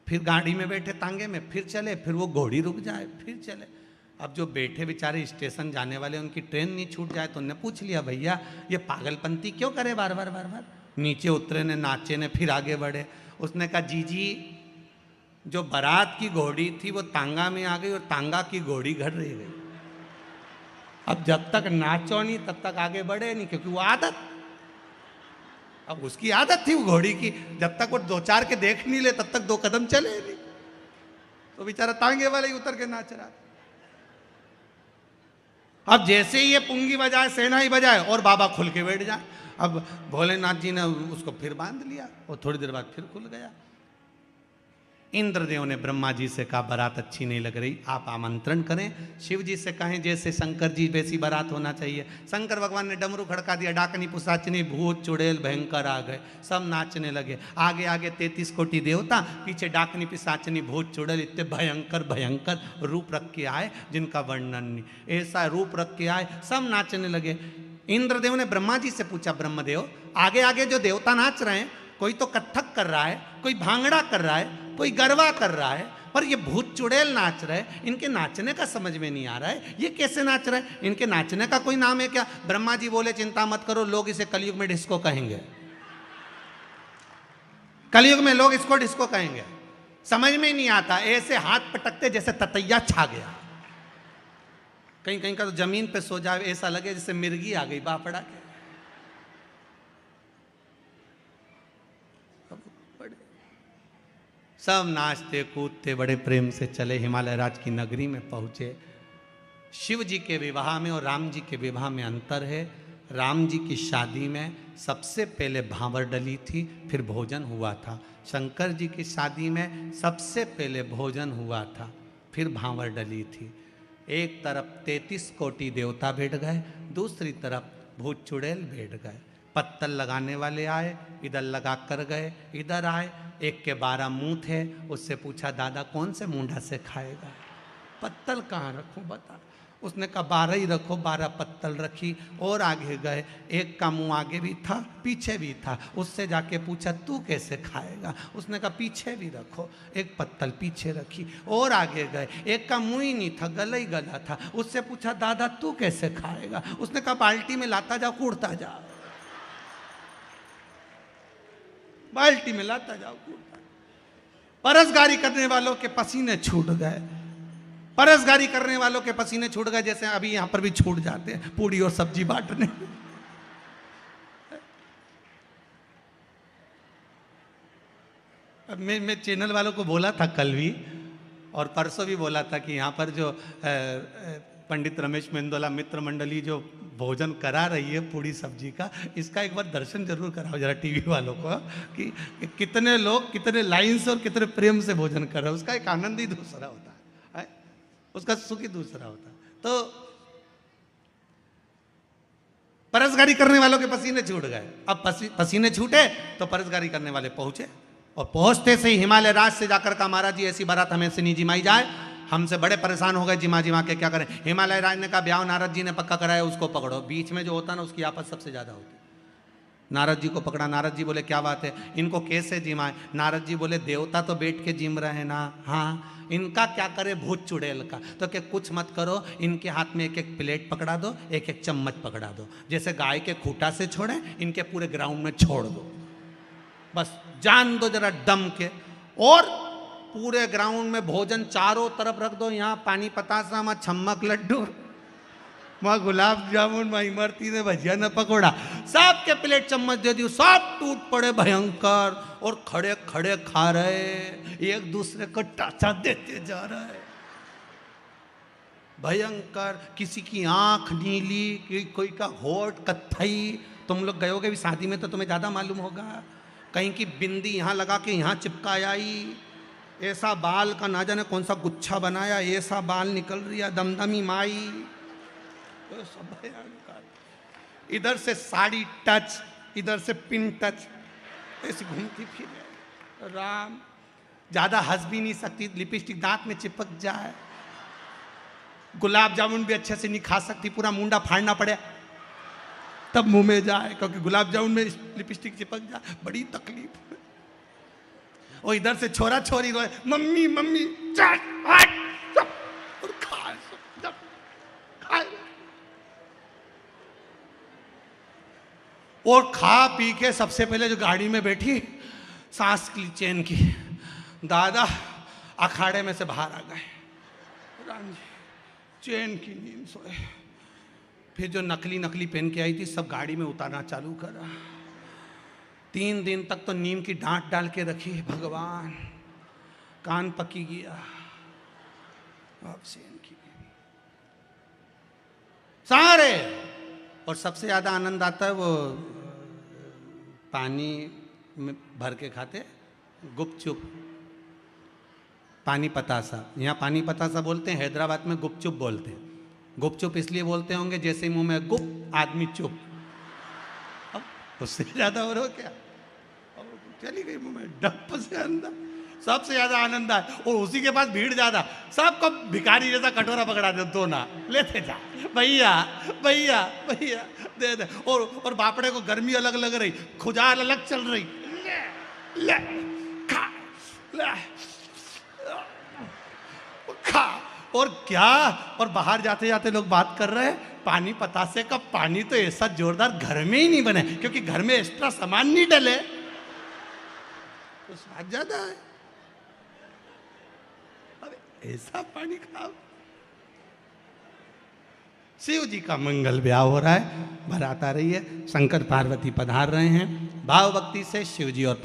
फिर गाड़ी में बैठे तांगे में, फिर चले, फिर वो घोड़ी रुक जाए, फिर चले। अब जो बैठे बेचारे स्टेशन जाने वाले, उनकी ट्रेन नहीं छूट जाए, तो उन्होंने पूछ लिया, भैया ये पागलपंती क्यों करे बार बार बार बार। नीचे उतरे ने, नाचे ने, फिर आगे बढ़े। उसने कहा, जी जो बारात की घोड़ी थी वो तांगा में आ गई और तांगा की घोड़ी घर रह गई। अब जब तक नाचो नहीं तब तक आगे बढ़े नहीं, क्योंकि वो आदत, अब उसकी आदत थी वो घोड़ी की, जब तक वो दो चार के देख नहीं ले तब तक 2 कदम चले नहीं। तो बेचारा तांगे वाले ही उतर के नाच रहा। अब जैसे ही ये पुंगी बजाए, सेनाई बजाए और बाबा खुल के बैठ जाए। अब भोलेनाथ जी ने उसको फिर बांध लिया और थोड़ी देर बाद फिर खुल गया। इंद्रदेव ने ब्रह्मा जी से कहा, बारात अच्छी नहीं लग रही, आप आमंत्रण करें। शिव जी से कहें जैसे शंकर जी वैसी बारात होना चाहिए। शंकर भगवान ने डमरू खड़का दिया, डाकनी पुसाचनी भूत चुड़ैल भयंकर आ गए, सब नाचने लगे। आगे आगे 33 कोटि देवता, पीछे डाकनी पिसाचनी भूत चुड़ैल, इतने भयंकर भयंकर रूप रख के आए जिनका वर्णन नहीं। ऐसा रूप रख के आए, सब नाचने लगे। इंद्रदेव ने ब्रह्मा जी से पूछा, ब्रह्मदेव आगे आगे जो देवता नाच रहे हैं, कोई तो कत्थक कर रहा है, कोई भांगड़ा कर रहा है, कोई गरबा कर रहा है, पर ये भूत चुड़ैल नाच रहे हैं, इनके नाचने का समझ में नहीं आ रहा है, ये कैसे नाच रहे हैं, इनके नाचने का कोई नाम है क्या? ब्रह्मा जी बोले, चिंता मत करो, लोग इसे कलयुग में डिस्को कहेंगे। कलयुग में लोग इसको डिस्को कहेंगे। समझ में नहीं आता, ऐसे हाथ पटकते जैसे ततैया छा गया। कहीं कहीं का तो जमीन पे सो जाए, ऐसा लगे जैसे मिर्गी आ गई बापड़ा के। सब नाचते कूदते बड़े प्रेम से चले, हिमालय राज की नगरी में पहुंचे। शिव जी के विवाह में और राम जी के विवाह में अंतर है। राम जी की शादी में सबसे पहले भांवर डली थी, फिर भोजन हुआ था। शंकर जी की शादी में सबसे पहले भोजन हुआ था, फिर भांवर डली थी। एक तरफ 33 कोटि देवता बैठ गए, दूसरी तरफ भूत चुड़ैल बैठ गए। पत्तल लगाने वाले आए, इधर लगा कर गए, इधर आए। एक के 12 मुंह थे, उससे पूछा, दादा कौन से मुंडा से खाएगा, पत्तल कहाँ रखूं बता। उसने कहा 12 ही रखो, 12 पत्तल रखी। और आगे गए, एक का मुंह आगे भी था पीछे भी था, उससे जाके पूछा, तू कैसे खाएगा? उसने कहा पीछे भी रखो, एक पत्तल पीछे रखी। और आगे गए, एक का मुंह ही नहीं था, गला ही गला था, उससे पूछा, दादा तू कैसे खाएगा? उसने कहा बाल्टी में लाता जाओ, कूड़ता जाओ, बाल्टी में लाता जाओ, कूड़ता। परसगारी करने वालों के पसीने छूट गए, परसगारी करने वालों के पसीने छूट गए, जैसे अभी यहां पर भी छूट जाते हैं पूड़ी और सब्जी बांटने। मैं चैनल वालों को बोला था कल भी और परसों भी बोला था कि यहाँ पर जो पंडित रमेश मेंदोला मित्र मंडली जो भोजन करा रही है पूड़ी सब्जी का, इसका एक बार दर्शन जरूर कराओ जरा टीवी वालों को, कि कितने लोग कितने लाइन से और कितने प्रेम से भोजन कर रहे हैं। उसका एक आनंद ही दूसरा होता है, उसका सुख ही दूसरा होता है। तो परसगारी करने वालों के पसीने छूट गए। अब पसीने छूटे तो परसगारी करने वाले पहुंचे, और पहुंचते से ही हिमालय राज से जाकर कहा, महाराज जी ऐसी बारात हमें से नहीं जिमाई जाए, हमसे बड़े परेशान हो गए, जिमा जिमा के क्या करें। हिमालय राज ने कहा, ब्याह नारद जी ने पक्का कराया, उसको पकड़ो। बीच में जो होता ना, उसकी आपस सबसे ज्यादा होती। नारद जी को पकड़ा, नारद जी बोले क्या बात है, इनको कैसे जिमाए? नारद जी बोले, देवता तो बैठ के जिम रहे ना, हाँ, इनका क्या करे भूत चुड़ैल का? तो क्या कुछ मत करो, इनके हाथ में एक एक प्लेट पकड़ा दो, एक एक चम्मच पकड़ा दो, जैसे गाय के खूंटा से छोड़े, इनके पूरे ग्राउंड में छोड़ दो, बस जान दो जरा दम के। और पूरे ग्राउंड में भोजन चारों तरफ रख दो, यहाँ पानी पतासा, वहाँ छम्मक लड्डू, वहाँ गुलाब जामुन, वहाँ इमरती ने भजिया न पकौड़ा, सबके प्लेट चम्मच दे दी, सब टूट पड़े भयंकर, और खड़े खड़े खा रहे, एक दूसरे को टाचा देते जा रहे भयंकर। किसी की आंख नीली, कोई का होठ कत्थई। तुम लोग गयोगे भी शादी में तो तुम्हें ज्यादा मालूम होगा, कहीं की बिंदी यहाँ लगा के यहाँ चिपका आई, ऐसा बाल का ना जाने कौन सा गुच्छा बनाया, ऐसा बाल निकल रही है, दमदमी माई, तो सब भयंकर। इधर से साड़ी टच, इधर से पिन टच, ऐसी घूमती फिरे। राम ज्यादा हंस भी नहीं सकती, लिपस्टिक दांत में चिपक जाए। गुलाब जामुन भी अच्छे से नहीं खा सकती, पूरा मुंडा फाड़ना पड़े तब मुंह में जाए, क्योंकि गुलाब जामुन में लिपस्टिक चिपक जाए, बड़ी तकलीफ है। और इधर से छोरा छोरी रोए, मम्मी मम्मी चाट हट, सब और खाए, सब खाए। और खा पी के सबसे पहले जो गाड़ी में बैठी, सांस की चैन की, दादा अखाड़े में से बाहर आ गए, राम जी चैन की नींद सोए। फिर जो नकली नकली पहन के आई थी सब गाड़ी में उतारना चालू करा। 3 दिन तक तो नीम की डांट डाल के रखी, भगवान कान पकी गया, अब चैन की सारे। और सबसे ज्यादा आनंद आता है वो पानी में भर के खाते गुपचुप, पानी पतासा। यहाँ पानी पतासा बोलते हैं, हैदराबाद में गुपचुप बोलते हैं। गुपचुप इसलिए बोलते होंगे जैसे मुंह में गुप आदमी चुप, अब उससे ज्यादा और हो क्या, चली गई मुंह में डप से अंदर। सबसे ज्यादा आनंद आए, और उसी के पास भीड़ ज्यादा, सबको भिखारी जैसा कटोरा पकड़ा दे, दो ना लेते जा, भैया भैया भैया दे दे। और बापड़े को गर्मी अलग लग रही, खुजाल अलग चल रही, ले, ले, खा, ले, खा। और क्या, और बाहर जाते जाते लोग बात कर रहे हैं, पानी पतासे का पानी तो ऐसा जोरदार घर में ही नहीं बने, क्योंकि घर में एक्स्ट्रा सामान नहीं डले तो स्वाद ज्यादा है। अबे ऐसा पानी खाओ। शिव जी का मंगल ब्याह हो रहा है, बारात आ रही है, शंकर पार्वती पधार रहे हैं, भाव भक्ति से शिव जी और